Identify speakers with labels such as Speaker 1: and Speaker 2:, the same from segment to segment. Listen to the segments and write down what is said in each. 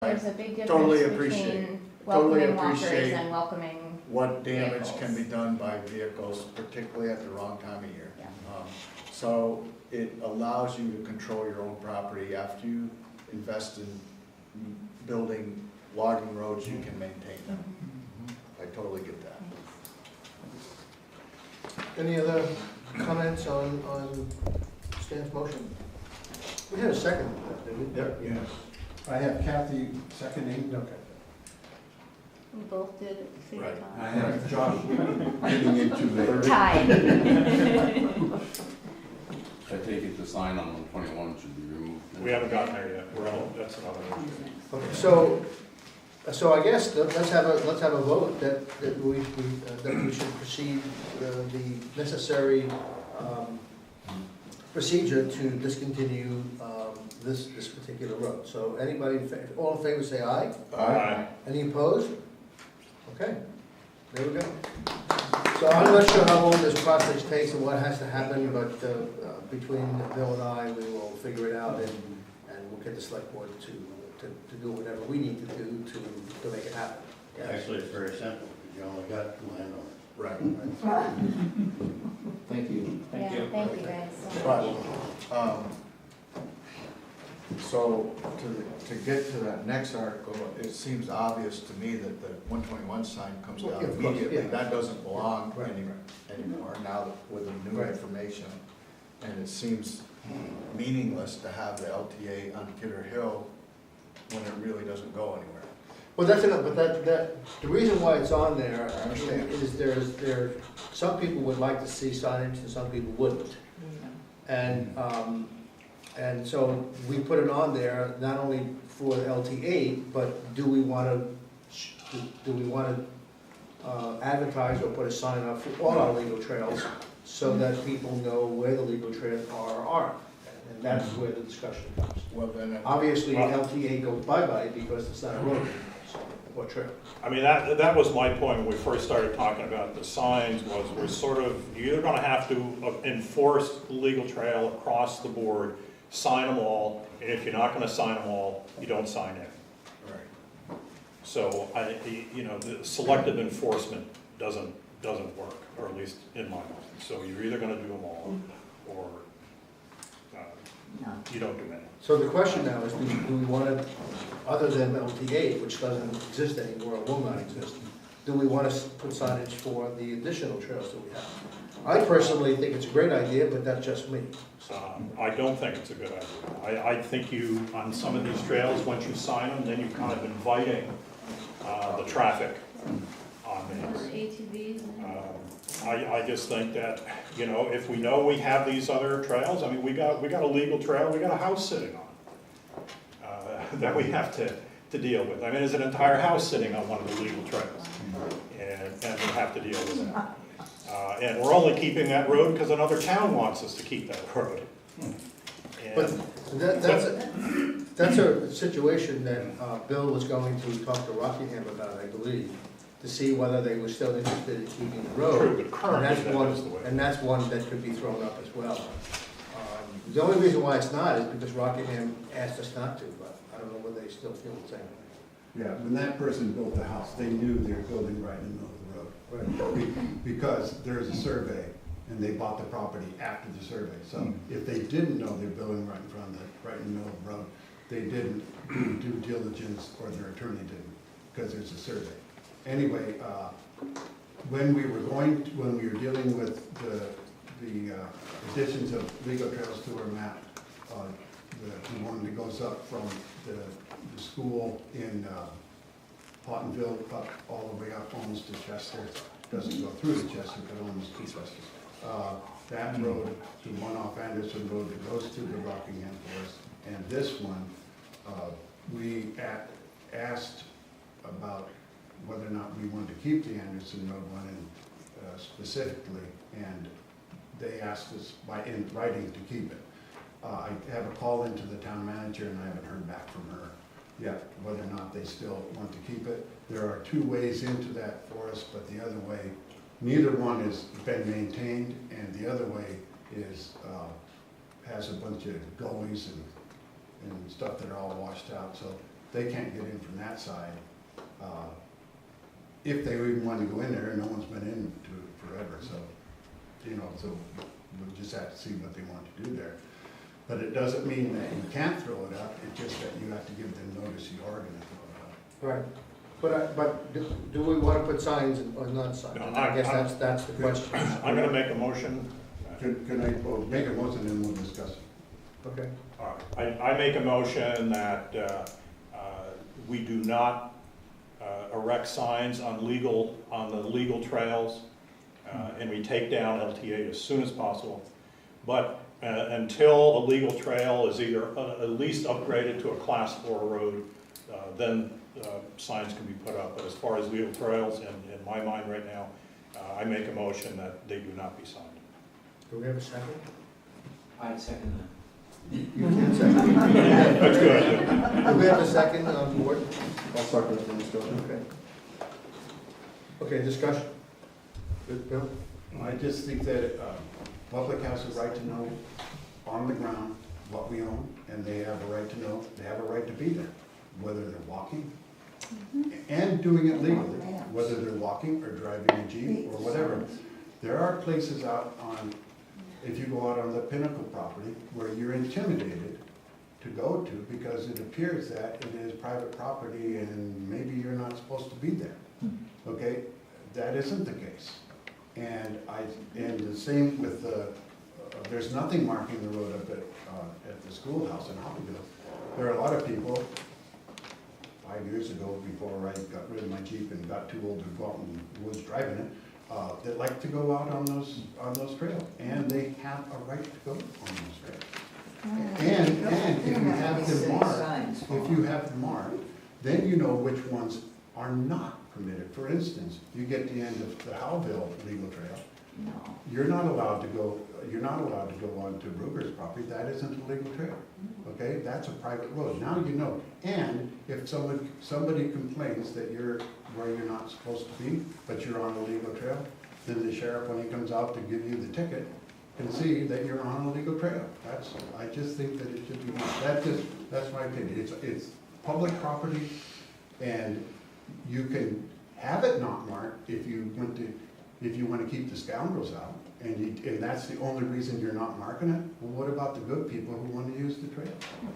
Speaker 1: There's a big
Speaker 2: Totally
Speaker 1: difference
Speaker 2: appreciate-
Speaker 1: between
Speaker 2: totally
Speaker 1: welcoming walkers
Speaker 2: appreciate
Speaker 1: and welcoming,
Speaker 2: what damage
Speaker 1: vehicles.
Speaker 2: can be done by vehicles, particularly at the wrong time of year.
Speaker 1: Yeah.
Speaker 2: So it allows you to control your own property. After you invest in building logging roads, you can maintain them. I totally get that.
Speaker 3: Any other comments on Stan's motion? We had a second, didn't we?
Speaker 2: Yep.
Speaker 4: Yes. I have Kathy seconding.
Speaker 3: Okay.
Speaker 1: we both did at the same
Speaker 2: Right.
Speaker 4: I
Speaker 1: time.
Speaker 4: have Josh getting into the.
Speaker 1: Tied.
Speaker 5: I take it the sign on 121 should be removed.
Speaker 6: We haven't gotten there yet, that's another issue.
Speaker 3: Okay, so I guess let's have a vote that we should proceed the necessary procedure to discontinue this particular road. So anybody, all in favor say aye.
Speaker 6: Aye.
Speaker 3: Any opposed? Okay, there we go. So I'm not sure how long this process takes and what has to happen, but between Bill and I, we will figure it out and we'll get the select board to do whatever we need to do to make it happen.
Speaker 7: Actually, it's very simple, you only got two landowners.
Speaker 2: Right.
Speaker 4: Thank you.
Speaker 1: Yeah, thank you guys so
Speaker 2: But,
Speaker 1: much.
Speaker 2: so to get to that next article, it seems obvious to me that the 121 sign comes down
Speaker 3: Yeah, of course,
Speaker 2: immediately.
Speaker 3: yeah.
Speaker 2: That doesn't belong
Speaker 3: Right.
Speaker 2: anymore now with the new
Speaker 3: Right.
Speaker 2: information. And it seems meaningless to have the LTA on Kidder Hill when it really doesn't go anywhere.
Speaker 3: Well, that's enough, but the reason why it's on there
Speaker 2: I understand.
Speaker 3: is some people would like to see signage and some people wouldn't. And so we put it on there not only for the LTA, but do we want to advertise or put a sign up for all our legal trails so that people know where the legal trails are or aren't? And that's where the discussion comes.
Speaker 2: Well, then,
Speaker 3: Obviously, LTA goes bye-bye because it's not a road or trail.
Speaker 6: I mean, that was my point when we first started talking about the signs, was we're sort of, you're either gonna have to enforce the legal trail across the board, sign them all, and if you're not gonna sign them all, you don't sign it.
Speaker 2: right.
Speaker 6: So the selective enforcement doesn't work, or at least in my mind. So you're either gonna do them all, or
Speaker 1: No.
Speaker 6: you don't do any.
Speaker 3: So the question now is, do we want to, other than LTA, which doesn't exist anymore or will not exist, do we want to put signage for the additional trails that we have? I personally think it's a great idea, but that's just me.
Speaker 6: I don't think it's a good idea. I think you, on some of these trails, once you sign them, then you're kind of inviting the traffic on these.
Speaker 1: ATVs and.
Speaker 6: I just think that, if we know we have these other trails, I mean, we got a legal trail, we got a house sitting on, that we have to deal with. I mean, there's an entire house sitting on one of the legal trails, and we have to deal with that. And we're only keeping that road because another town wants us to keep that road.
Speaker 3: But
Speaker 6: And
Speaker 3: that's a situation that Bill was going to talk to Rockingham about, I believe, to see whether they were still interested in keeping the road.
Speaker 6: True, but currently that is the way.
Speaker 3: And that's one that could be thrown up as well. The only reason why it's not is because Rockingham asked us not to, but I don't know whether they still feel the same.
Speaker 4: Yeah, when that person built the house, they knew they were building right in the middle of the road.
Speaker 3: Right.
Speaker 4: Because there's a survey, and they bought the property after the survey. So if they didn't know they're building right in front of right in the middle of the road, they didn't do due diligence, or their attorney didn't, because there's a survey. Anyway, when we were dealing with the additions of legal trails to our map, the one that goes up from the school in Pottenville up all the way up almost to Chester, doesn't go through to Chester, but almost to Chester. That road, the one off Anderson Road that goes to the Rockingham Forest, and this one, we asked about whether or not we wanted to keep the Anderson Road one specifically, and they asked us in writing to keep it. I have a call into the town manager, and I haven't heard back from her yet, whether or not they still want to keep it. There are two ways into that forest, but the other way, neither one has been maintained, and the other way is has a bunch of gullies and stuff that are all washed out. So they can't get in from that side. If they even want to go in there, no one's been in to it forever, so, so we'll just have to see what they want to do there. But it doesn't mean that you can't throw it up, it's just that you have to give them notice you are gonna throw it up.
Speaker 3: Right, but do we want to put signs or not signs?
Speaker 6: No,
Speaker 3: I guess that's the question.
Speaker 6: I'm gonna make a motion.
Speaker 4: Can I, well, make a motion and we'll discuss it.
Speaker 3: Okay,
Speaker 6: All right. I make a motion that we do not erect signs on the legal trails, and we take down LTA as soon as possible. But until a legal trail is either at least upgraded to a Class 4 road, then signs can be put up. But as far as legal trails, in my mind right now, I make a motion that they do not be signed.
Speaker 3: do we have a second?
Speaker 8: I'd second that.
Speaker 3: You can second.
Speaker 6: That's good.
Speaker 3: Do we have a second on board?
Speaker 2: I'll start with the discussion.
Speaker 3: Okay. Okay, discussion. Good, Bill?
Speaker 4: I just think that public has a right to know on the ground what we own, and they have a right to know, they have a right to be there, whether they're walking and doing it legally, whether they're walking or driving a Jeep or whatever. There are places out on, if you go out on the Pinnacle property, where you're intimidated to go to because it appears that it is private property and maybe you're not supposed to be there. Okay, that isn't the case. And the same with there's nothing marking the road up at the schoolhouse in Hopkins. There are a lot of people, 5 years ago, before I got rid of my Jeep and got too old to go out in the woods driving it, that like to go out on those trails, and they have a right to go on those trails. And if you have them marked, then you know which ones are not permitted. For instance, you get to the end of the Howville legal trail, you're not allowed to go onto Ruger's property. That isn't a legal trail, okay? That's a private road. Now you know. And if somebody complains that you're where you're not supposed to be, but you're on a legal trail, then the sheriff, when he comes out to give you the ticket, can see that you're on a legal trail. I just think that it should be marked. That's my opinion. It's public property, and you can have it not marked if you want to keep the scoundrels out, and that's the only reason you're not marking it. Well, what about the good people who want to use the trail,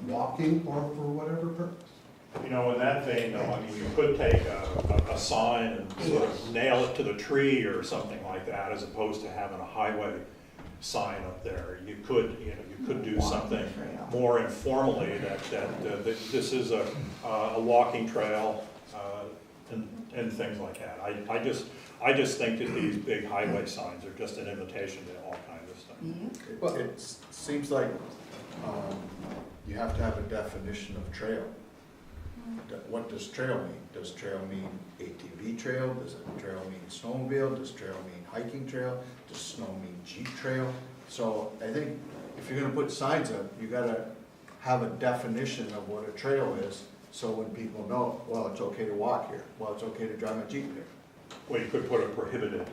Speaker 4: walking or for whatever purpose?
Speaker 6: In that vein, though, I mean, you could take a sign and sort of nail it to the tree or something like that, as opposed to having a highway sign up there. You could do something more informally that this is a walking trail, and things like that. I just think that these big highway signs are just an invitation to all kinds of stuff.
Speaker 2: It seems like you have to have a definition of trail. What does trail mean? Does trail mean ATV trail? Does trail mean snowmobile? Does trail mean hiking trail? Does snow mean Jeep trail? So I think if you're gonna put signs up, you gotta have a definition of what a trail is, so when people know, well, it's okay to walk here, well, it's okay to drive a Jeep here.
Speaker 6: Well, you could put a prohibited.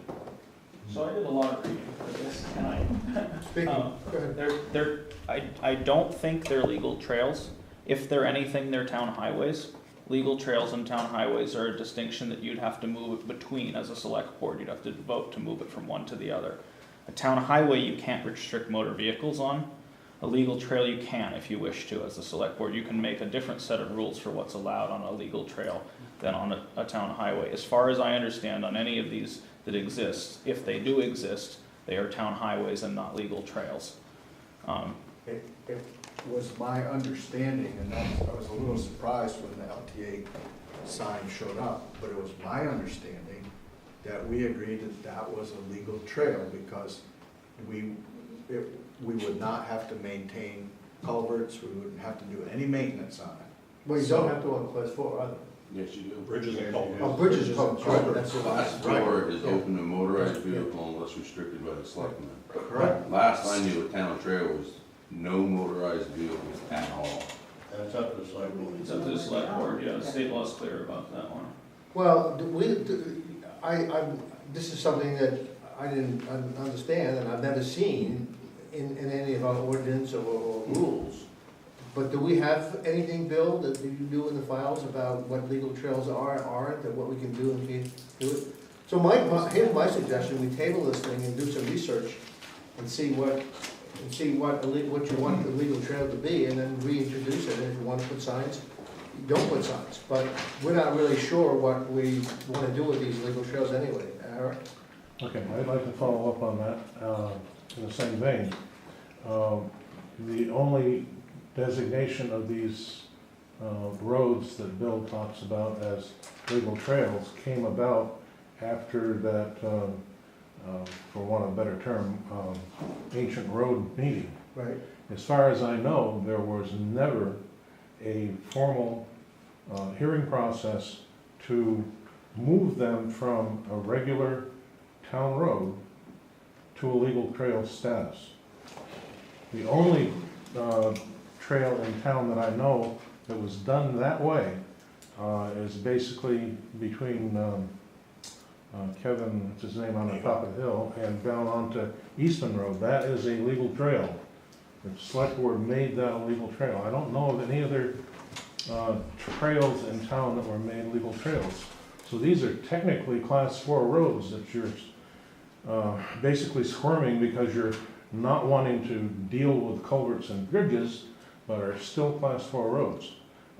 Speaker 9: So I did a lot of reading for this, and
Speaker 3: Speaking, go ahead.
Speaker 9: I don't think they're legal trails. If they're anything, they're town highways. Legal trails and town highways are a distinction that you'd have to move it between as a select board. You'd have to vote to move it from one to the other. A town highway you can't restrict motor vehicles on. A legal trail you can if you wish to as a select board. You can make a different set of rules for what's allowed on a legal trail than on a town highway. As far as I understand, on any of these that exist, if they do exist, they are town highways and not legal trails.
Speaker 2: It was my understanding, and I was a little surprised when the LTA sign showed up, but it was my understanding that we agreed that was a legal trail because we would not have to maintain culverts, we wouldn't have to do any maintenance on it.
Speaker 3: Well, you don't have to on class 4 either.
Speaker 5: Yes, you do.
Speaker 6: Bridges and culverts.
Speaker 3: Oh, bridges and culverts, right, that's what
Speaker 5: Class
Speaker 3: I.
Speaker 5: 4 is open to motorized vehicle unless restricted by the selectmen.
Speaker 2: Correct.
Speaker 5: Last I knew, a town trail was no motorized vehicles at all.
Speaker 7: That's up to the select board.
Speaker 9: It's up to the select board, yeah, the state law's clear about that one.
Speaker 3: Well, this is something that I didn't understand and I've never seen in any of our ordinance or rules. But do we have anything, Bill, that you do in the files about what legal trails are, aren't, and what we can do and can't do it? So here's my suggestion, we table this thing and do some research and see what you want the legal trail to be, and then reintroduce it, and if you wanna put signs, you don't put signs. But we're not really sure what we wanna do with these legal trails anyway, Eric?
Speaker 10: Okay, I'd like to follow up on that, in the same vein. The only designation of these roads that Bill talks about as legal trails came about after that, for want of a better term, ancient road meeting.
Speaker 3: Right.
Speaker 10: As far as I know, there was never a formal hearing process to move them from a regular town road to a legal trail status. The only trail in town that I know that was done that way is basically between Kevin, what's his name, on the top of the hill, and down onto Eastman Road. That is a legal trail. The select board made that a legal trail. I don't know of any other trails in town that were made legal trails. So these are technically class 4 roads that you're basically squirming because you're not wanting to deal with culverts and bridges, but are still class 4 roads.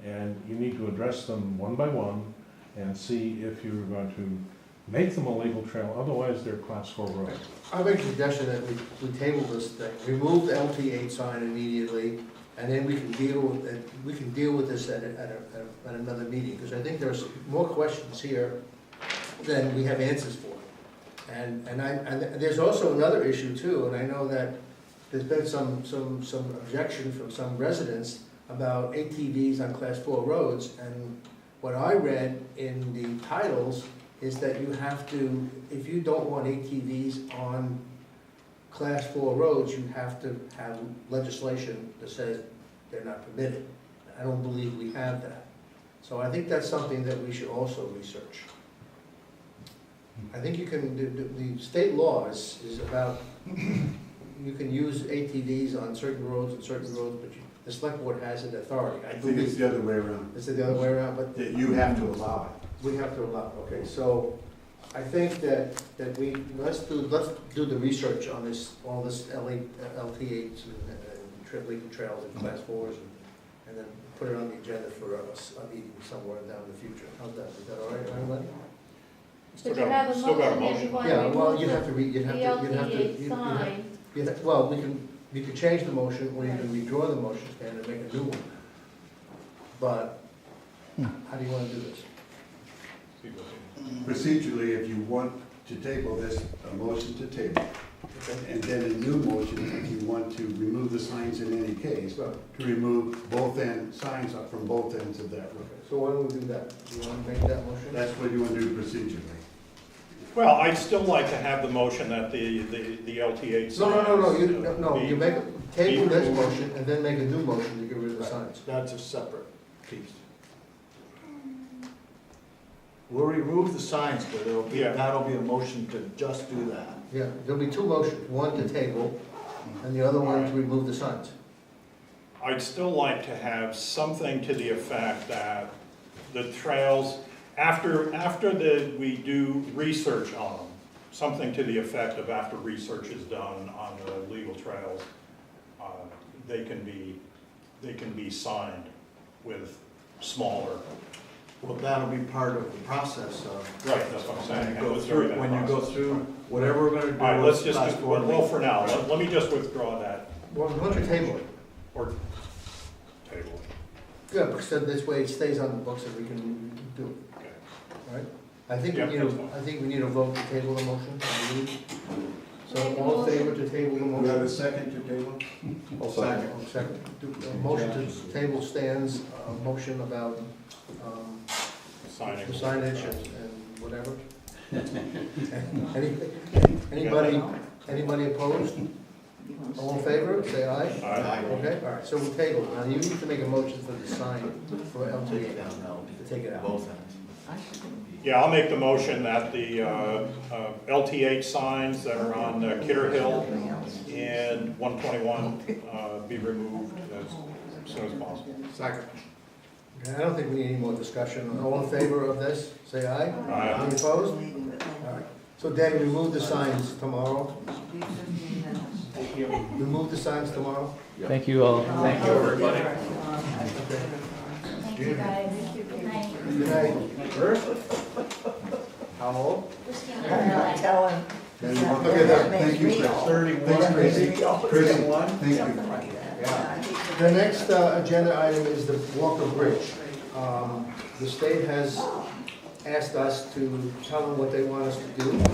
Speaker 10: And you need to address them one by one and see if you're going to make them a legal trail, otherwise they're class 4 roads.
Speaker 3: I make a suggestion that we table this thing, remove the LT8 sign immediately, and then we can deal with this at another meeting, because I think there's more questions here than we have answers for. And there's also another issue too, and I know that there's been some objection from some residents about ATVs on class 4 roads, and what I read in the titles is that you have to, if you don't want ATVs on class 4 roads, you have to have legislation that says they're not permitted. I don't believe we have that. So I think that's something that we should also research. I think you can, the state law is about, you can use ATVs on certain roads, but the select board has an authority.
Speaker 4: I think it's the other way around.
Speaker 3: Is it the other way around? But
Speaker 4: That you have to allow it.
Speaker 3: we have to allow, okay, so I think that let's do the research on this, all this LT8s and legal trails and class 4s, and then put it on the agenda for a meeting somewhere down in the future. How's that? Is that all right, Lenny?
Speaker 1: But you have a
Speaker 6: Still got a
Speaker 1: motion, and
Speaker 6: motion.
Speaker 1: you want
Speaker 3: Yeah,
Speaker 1: to
Speaker 3: well,
Speaker 1: remove
Speaker 3: you'd have to
Speaker 1: the
Speaker 3: you'd have to
Speaker 1: sign.
Speaker 3: well, you can change the motion, or you can withdraw the motion stand and make a new one. But, how do you want to do this?
Speaker 4: Procedurally, if you want to table this, a motion to table, and then a new motion if you want to remove the signs in any case,
Speaker 3: So,
Speaker 4: to remove both signs up from both ends of that road.
Speaker 3: so why don't we do that? Do you want to make that motion?
Speaker 4: That's what you want to do procedurally.
Speaker 6: Well, I'd still like to have the motion that the LT8 signs.
Speaker 3: No, you make, table this motion, and then make a new motion to get rid of the signs.
Speaker 2: That's a separate piece. We'll remove the signs, but
Speaker 6: Yeah.
Speaker 2: that'll be a motion to just do that.
Speaker 3: Yeah, there'll be two motions, one to table, and the other one to remove the signs.
Speaker 6: I'd still like to have something to the effect that the trails, after we do research on them, something to the effect of after research is done on the legal trails, they can be signed with smaller.
Speaker 2: Well, that'll be part of the process of.
Speaker 6: Right, that's what I'm saying.
Speaker 2: When you go through, whatever we're gonna do.
Speaker 6: All right, let's
Speaker 2: with class
Speaker 6: just,
Speaker 2: four
Speaker 6: well, for now, let me just withdraw that,
Speaker 3: Well, why don't you table it?
Speaker 6: or table it.
Speaker 3: Yeah, because then this way it stays on the books and we can do it,
Speaker 6: Okay.
Speaker 3: all right? I think
Speaker 6: Yeah, that's fine.
Speaker 3: we need a vote to table the motion, I believe. So all in favor to table the
Speaker 4: We have a
Speaker 3: motion?
Speaker 4: second to table?
Speaker 3: Second. Second. Motion to table stands, a motion about,
Speaker 6: Signing.
Speaker 3: the signage and whatever. Anybody opposed? All in favor, say aye.
Speaker 6: Aye.
Speaker 3: Okay, all right, so we'll table it. Now you need to make a motion for the sign for LTA, to take it out.
Speaker 2: Both ends.
Speaker 6: Yeah, I'll make the motion that the LT8 signs that are on Kidder Hill and 121 be removed as as soon as possible.
Speaker 2: Second.
Speaker 3: Okay, I don't think we need any more discussion. All in favor of this, say aye.
Speaker 6: Aye.
Speaker 3: Any opposed? All right. So Danny, remove the signs tomorrow.
Speaker 9: Thank you.
Speaker 3: Remove the signs tomorrow.
Speaker 9: Thank you all. Thank you, everybody.
Speaker 3: Okay.
Speaker 1: Thank you, guys. Good night.
Speaker 3: Good night. How old?
Speaker 1: Tell him.
Speaker 3: Okay, then.
Speaker 4: Thank you, Chris.
Speaker 2: 31.
Speaker 4: Thanks, Chrissy. Chris, thank you.
Speaker 3: Yeah. The next agenda item is the Walker Bridge. The state has asked us to tell them what they want us to do.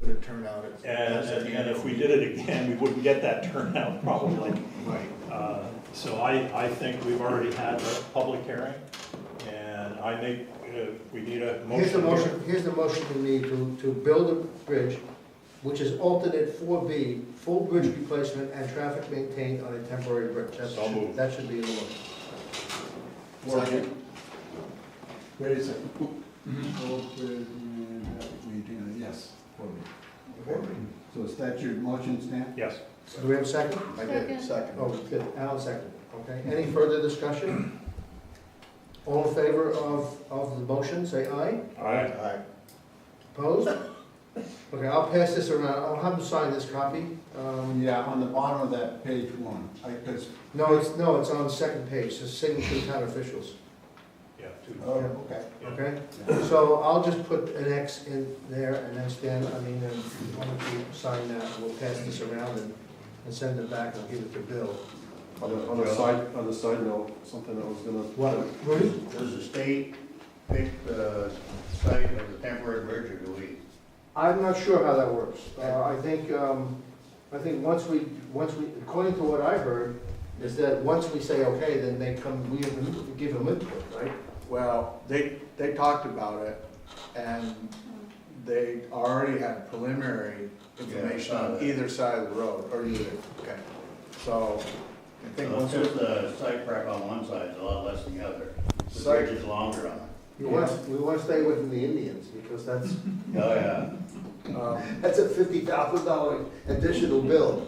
Speaker 2: Would it turn out as?
Speaker 6: And if we did it again, we wouldn't get that turnout probably.
Speaker 2: Right.
Speaker 6: So I think we've already had a public hearing, and I make, we need a motion.
Speaker 3: Here's the motion we need to build a bridge, which is alternate 4B, full bridge replacement and traffic maintained on a temporary bridge.
Speaker 6: So moved.
Speaker 3: That should be in the motion.
Speaker 2: Second.
Speaker 4: Wait a second. Yes. So is that your motion, Stan?
Speaker 6: Yes.
Speaker 3: Do we have a second?
Speaker 2: I did, second.
Speaker 3: Oh, good, Alan second, okay. Any further discussion? All in favor of the motion, say aye.
Speaker 6: Aye.
Speaker 2: Aye.
Speaker 3: Opposed? Okay, I'll pass this around, I'll have them sign this copy.
Speaker 4: Yeah, on the bottom of that page one, because,
Speaker 3: No, it's on the second page, it's signature town officials,
Speaker 6: Yeah, two.
Speaker 4: oh, okay.
Speaker 3: okay? So I'll just put an X in there and then why don't you sign that, and we'll pass this around and send it back and give it to Bill.
Speaker 7: On the side note, something that was gonna.
Speaker 3: What, Rudy?
Speaker 7: Does the state pick the site of the temporary bridge, or do we?
Speaker 3: I'm not sure how that works. I think once we, according to what I heard, is that once we say okay, then they come, we give them input, right?
Speaker 2: Well, they talked about it, and they already had preliminary information
Speaker 7: Yeah, I saw
Speaker 2: on
Speaker 7: that.
Speaker 2: either side of the road, or either, okay. So, I think
Speaker 7: Well, it's
Speaker 2: once,
Speaker 7: just the site prep on one side is a lot less than the other. The
Speaker 2: Site-
Speaker 7: bridge is longer on it.
Speaker 3: We want to stay away from the Indians, because that's,
Speaker 7: Oh, yeah.
Speaker 3: that's a $50,000 additional bill.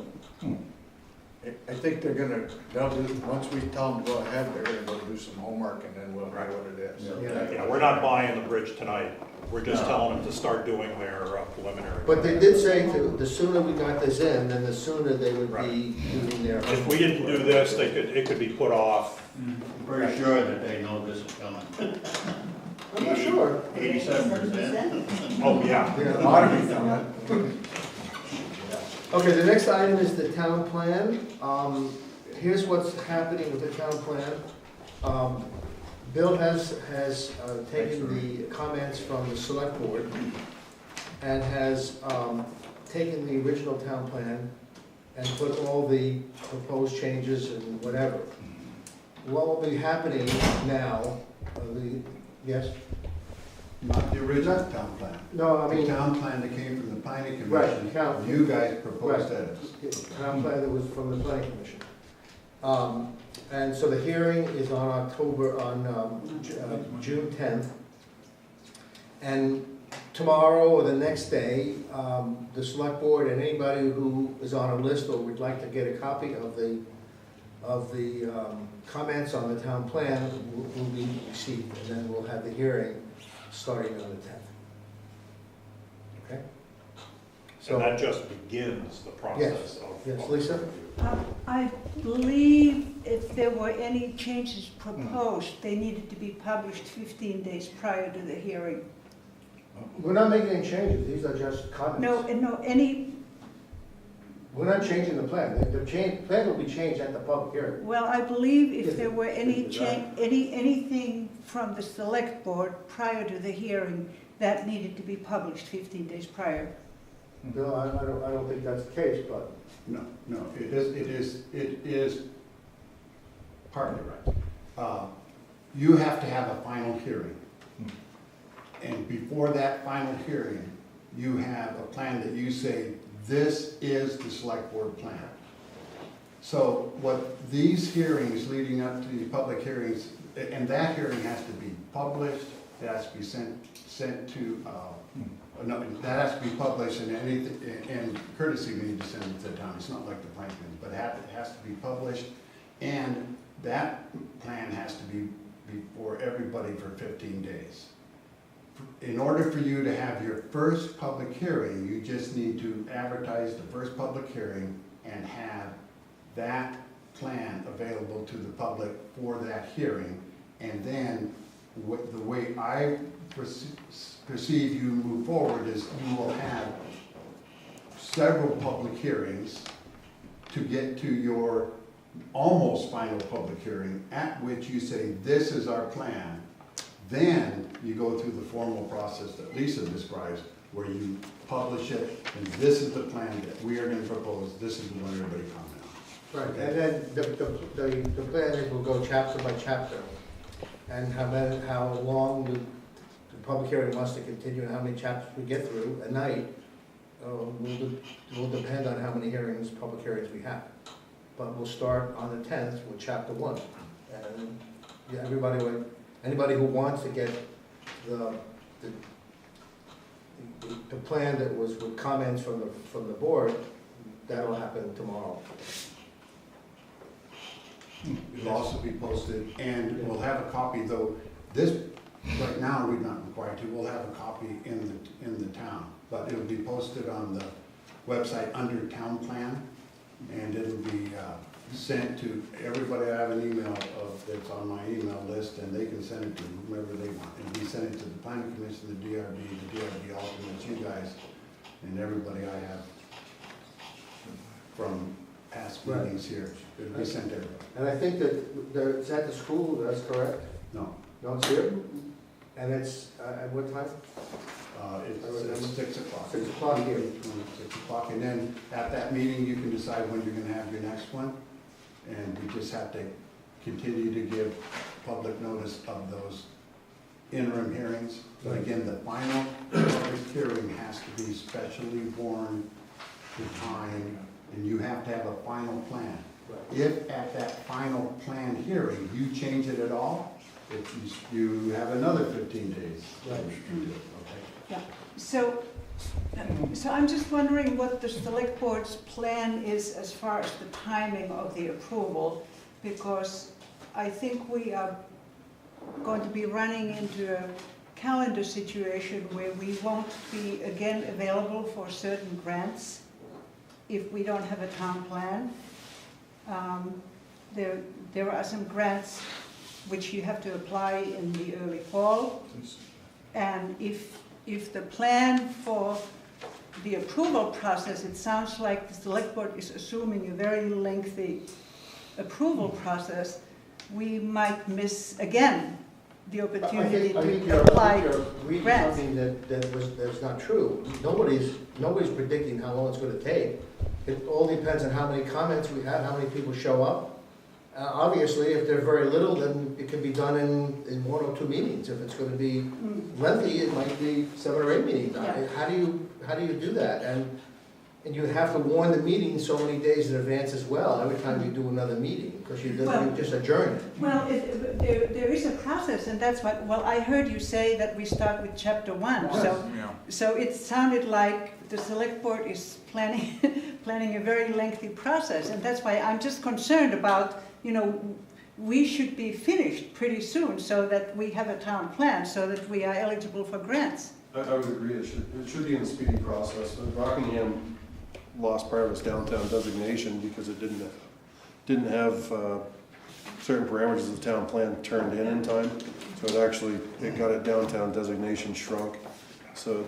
Speaker 2: I think they'll do, once we tell them to go ahead, they're gonna go do some homework, and then we'll know what it is.
Speaker 7: Yeah.
Speaker 6: Yeah, we're not buying the bridge tonight. We're just telling them to start doing their preliminary.
Speaker 3: But they did say the sooner we got this in, then the sooner they would be doing their.
Speaker 6: If we didn't do this, it could be put off.
Speaker 7: I'm pretty sure that they know this is coming.
Speaker 3: I'm not sure.
Speaker 7: 87%.
Speaker 6: Oh, yeah.
Speaker 3: Yeah, a lot of it. Okay, the next item is the town plan. Here's what's happening with the town plan. Bill has taken the comments from the select board and has taken the original town plan and put all the proposed changes and whatever. What will be happening now, yes?
Speaker 4: Not the original town plan.
Speaker 3: No, I
Speaker 4: The
Speaker 3: mean,
Speaker 4: town plan that came from the planning
Speaker 3: Right,
Speaker 4: commission.
Speaker 3: count.
Speaker 4: You guys proposed
Speaker 3: Right.
Speaker 4: edits.
Speaker 3: town plan that was from the planning commission. And so the hearing is on June 10th. And tomorrow or the next day, the select board and anybody who is on a list or would like to get a copy of the comments on the town plan will be received. And then we'll have the hearing starting on the 10th. Okay? So,
Speaker 6: And that just begins the process of.
Speaker 3: yes, Lisa?
Speaker 11: I believe if there were any changes proposed, they needed to be published 15 days prior to the hearing.
Speaker 3: We're not making any changes, these are just comments.
Speaker 11: No, any,
Speaker 3: We're not changing the plan, the plan will be changed at the public hearing.
Speaker 11: well, I believe if there were any anything from the select board prior to the hearing, that needed to be published 15 days prior.
Speaker 3: Bill, I don't think that's the case, but,
Speaker 4: No, it is partly right. you have to have a final hearing. And before that final hearing, you have a plan that you say, this is the select board plan. So what these hearings leading up to the public hearings, and that hearing has to be published, it has to be sent to, no, that has to be published, and anything, and courtesy we need to send it to the town, it's not like the Franklin, but it has to be published, and that plan has to be before everybody for 15 days. In order for you to have your first public hearing, you just need to advertise the first public hearing and have that plan available to the public for that hearing. And then the way I perceive you move forward is you will have several public hearings to get to your almost final public hearing, at which you say, this is our plan. Then you go through the formal process that Lisa describes, where you publish it, and this is the plan that we are going to propose, this is the one everybody comment on.
Speaker 3: Right, and then the plan is we'll go chapter by chapter, and how long the public hearing wants to continue, and how many chapters we get through a night, will depend on how many public hearings we have. But we'll start on the 10th with chapter 1, and yeah, anybody who wants to get the plan that was with comments from the board, that'll happen tomorrow.
Speaker 4: It'll also be posted, and we'll have a copy, though, this, right now, we're not required to, we'll have a copy in the town, but it'll be posted on the website under town plan, and it'll be sent to everybody. I have an email that's on my email list, and they can send it to whomever they want. It'll be sent to the planning commission, the DRB alternates, you guys, and everybody I have from past meetings here. It'll be sent to everybody.
Speaker 3: And I think that it's at the school, that's correct?
Speaker 4: No,
Speaker 3: No, it's here? And it's, at what time?
Speaker 4: it's 6 o'clock.
Speaker 3: 6 o'clock here.
Speaker 4: 6 o'clock, and then at that meeting, you can decide when you're gonna have your next one. And we just have to continue to give public notice of those interim hearings. But again, the final public hearing has to be specially warned to time, and you have to have a final plan. If at that final plan hearing, you change it at all, you have another 15 days.
Speaker 3: Right.
Speaker 11: Yeah, so I'm just wondering what the select board's plan is as far as the timing of the approval, because I think we are going to be running into a calendar situation where we won't be again available for certain grants if we don't have a town plan. There are some grants which you have to apply in the early fall, and if the plan for the approval process, it sounds like the select board is assuming a very lengthy approval process, we might miss again the opportunity to apply
Speaker 3: you're reading
Speaker 11: grants.
Speaker 3: something that's not true. Nobody's predicting how long it's going to take. It all depends on how many comments we have, how many people show up. Obviously, if there's very little, then it can be done in 1 or 2 meetings. If it's going to be lengthy, it might be 7 or 8 meetings.
Speaker 11: Yeah.
Speaker 3: How do you do that? And you have to warn the meeting so many days in advance as well, every time you do another meeting, because you just adjourn it.
Speaker 11: Well, there is a process, and that's what, well, I heard you say that we start with chapter 1, so it sounded like the select board is planning a very lengthy process, and that's why I'm just concerned about, we should be finished pretty soon so that we have a town plan, so that we are eligible for grants.
Speaker 12: I would agree, it should be in a speedy process. Rockingham lost part of its downtown designation because it didn't have certain parameters of the town plan turned in time. So it got its downtown designation shrunk. So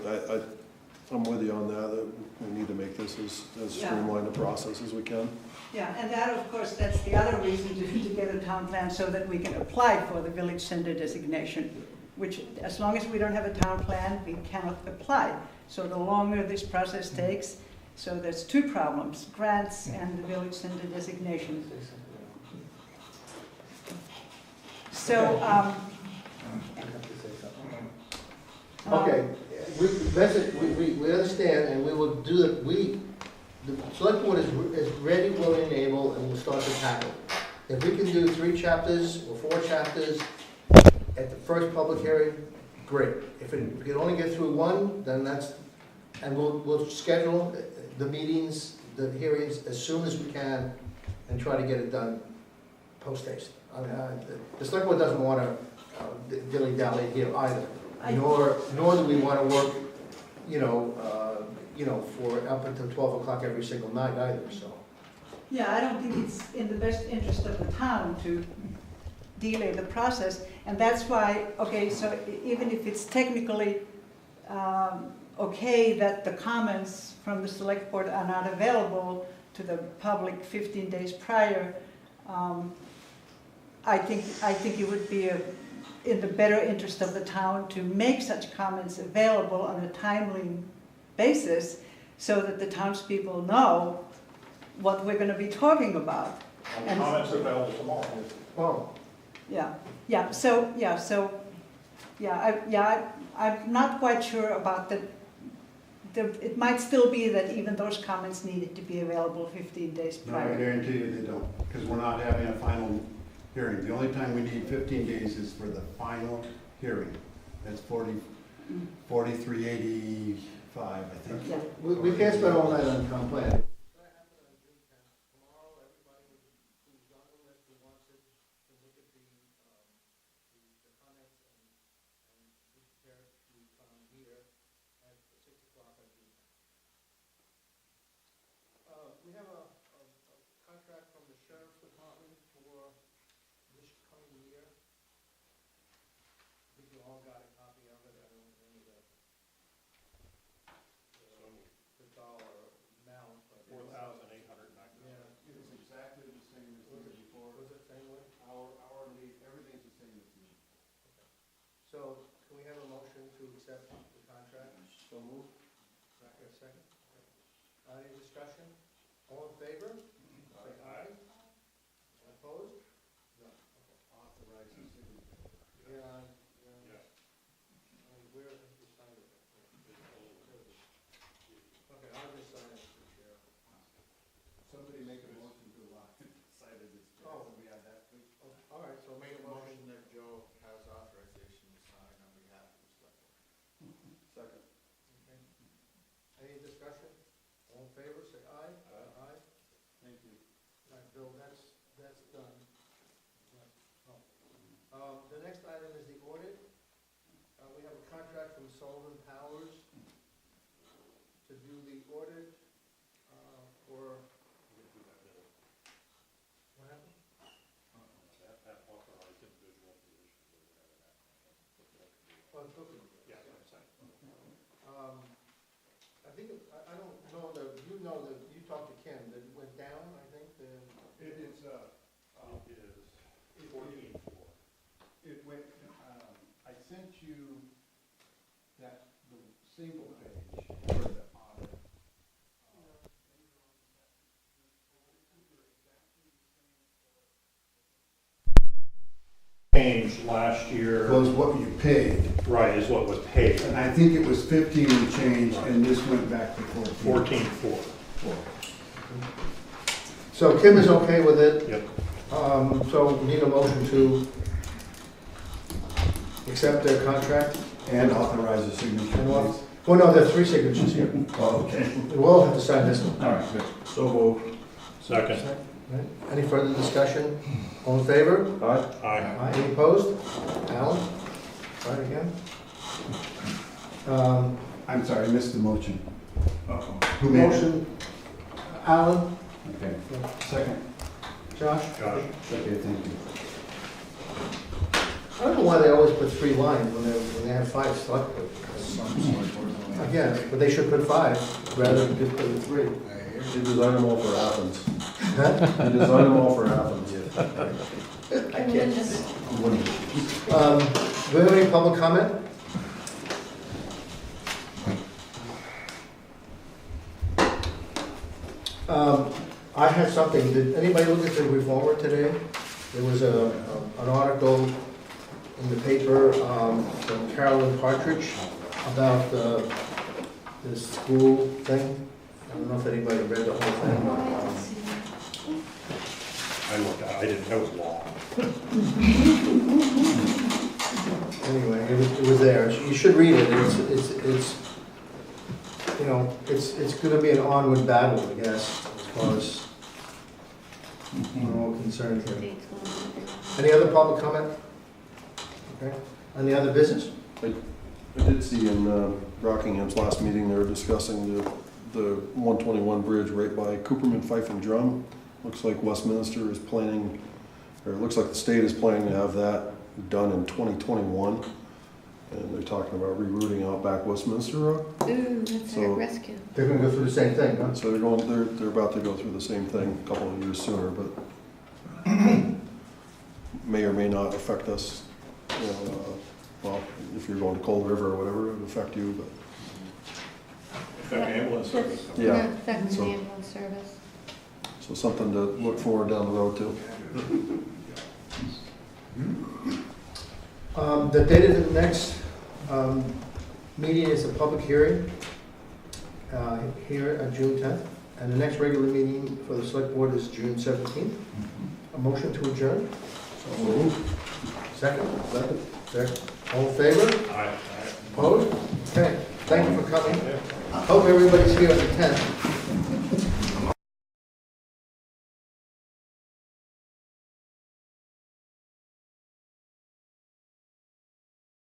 Speaker 12: I'm with you on that we need to make this as streamlined a process as we can.
Speaker 11: Yeah, and that, of course, that's the other reason to get a town plan, so that we can apply for the village center designation, which, as long as we don't have a town plan, we cannot apply. So the longer this process takes, so there's 2 problems, grants and the village center designation. So,
Speaker 3: Okay, we understand, and we will do the select board is ready, willing, and able, and we'll start to tackle. If we can do 3 chapters or 4 chapters at the first public hearing, great. If we can only get through 1, then that's, and we'll schedule the meetings, the hearings as soon as we can, and try to get it done post-haste. The select board doesn't wanna dilly-dally here either, nor do we wanna work, for up until 12 o'clock every single night either, so.
Speaker 11: yeah, I don't think it's in the best interest of the town to delay the process, and that's why, okay, so even if it's technically okay that the comments from the select board are not available to the public 15 days prior, I think it would be in the better interest of the town to make such comments available on a timely basis so that the townspeople know what we're going to be talking about. And
Speaker 6: Comments available tomorrow.
Speaker 3: Oh,
Speaker 11: I'm not quite sure about the, it might still be that even those comments needed to be available 15 days
Speaker 4: No, I
Speaker 11: prior.
Speaker 4: guarantee you they don't, because we're not having a final hearing. The only time we need 15 days is for the final hearing. That's 4385, I think.
Speaker 11: Yeah.
Speaker 3: we can't spend all night on town plan. We have a contract from the sheriff's department for this coming year. I think you all got a copy of it. I don't know the dollar amount, but.
Speaker 6: $4,890.
Speaker 4: Yeah, it's exactly the same as the year before.
Speaker 3: Was it the same way?
Speaker 4: Our hourly, everything's the same as the year.
Speaker 3: So, can we have a motion to accept the contract? So moved. Second? Any discussion? All in favor? Say aye. Opposed? No. Okay.
Speaker 4: Authorize the signature.
Speaker 3: Yeah.
Speaker 6: Yes.
Speaker 3: Where have you signed it? Okay, I'll just sign it for chair.
Speaker 4: Somebody make a motion to cite it as chair.
Speaker 3: Oh.
Speaker 4: So we have that, please.
Speaker 3: All right, so make a motion.
Speaker 2: Motion that Joe has authorization to sign on behalf of the select board.
Speaker 4: Second.
Speaker 3: Okay. Any discussion? All in favor, say aye. Aye.
Speaker 4: Thank you.
Speaker 3: All right, Bill, that's done. The next item is the audit. We have a contract from Sullivan Powers to do the audit for. What happened?
Speaker 6: That authorized individual positions or whatever that.
Speaker 3: Oh, it's cooking.
Speaker 6: Yeah, I'm saying.
Speaker 3: I think, I don't know that, you talked to Ken, that it went down, I think,
Speaker 6: It is 14.4.
Speaker 4: It went, I sent you that, the single page for the audit.
Speaker 6: Changed last year,
Speaker 4: Was what you paid,
Speaker 6: right, is what was paid,
Speaker 4: and I think it was 15 and change, and this went back to 14.
Speaker 6: 14.4.
Speaker 3: So Kim is okay with it.
Speaker 6: Yep.
Speaker 3: So we need a motion to accept their contract.
Speaker 4: And authorize the signature, please.
Speaker 3: Well, no, there are 3 signatures here.
Speaker 4: Oh, okay.
Speaker 3: We'll all have to sign this one.
Speaker 4: All right, good.
Speaker 2: So moved.
Speaker 6: Second.
Speaker 3: Right. Any further discussion? All in favor?
Speaker 6: Aye.
Speaker 3: Aye. Any opposed? Alan? Try it again.
Speaker 4: I'm sorry, I missed the motion. Who made it?
Speaker 3: Motion, Alan,
Speaker 4: Okay. Second.
Speaker 3: Josh?
Speaker 6: Josh.
Speaker 4: Okay, thank you.
Speaker 3: I don't know why they always put 3 lines when they have 5 select board. I guess, but they should put 5 rather than just put 3.
Speaker 12: You design them all for Athens.
Speaker 3: Huh?
Speaker 12: You design them all for Athens.
Speaker 3: I can't. Do we have any public comment? I had something, did anybody look at the Reformer today? There was an article in the paper from Carolyn Partridge about the school thing. I don't know if anybody read the whole thing.
Speaker 6: I looked at it, I didn't know it was long.
Speaker 3: Anyway, it was there. You should read it. It's you know, it's gonna be an onward battle, I guess, as far as we're all concerned here. Any other public comment? Okay. Any other business?
Speaker 12: I did see in Rockingham's last meeting, they were discussing the 121 bridge right by Cooperman Fife and Drum. Looks like Westminster is planning, or it looks like the state is planning to have that done in 2021. And they're talking about rerouting out back Westminster Road.
Speaker 1: Ooh, that's
Speaker 12: So-
Speaker 1: our rescue.
Speaker 3: They're gonna go through the same thing, huh?
Speaker 12: So they're about to go through the same thing a couple of years sooner, but may or may not affect us, you know, well, if you're going to Cold River or whatever, it would affect you, but.
Speaker 6: That ambulance service.
Speaker 12: Yeah.
Speaker 1: That's
Speaker 12: So-
Speaker 1: an ambulance service.
Speaker 12: So something to look forward down the road to.
Speaker 3: The date of the next meeting is a public hearing here on June 10th, and the next regular meeting for the select board is June 17th. A motion to adjourn? Second? Second. All in favor?
Speaker 6: Aye.
Speaker 3: Opposed? Okay, thank you for coming. Hope everybody's here on the 10th.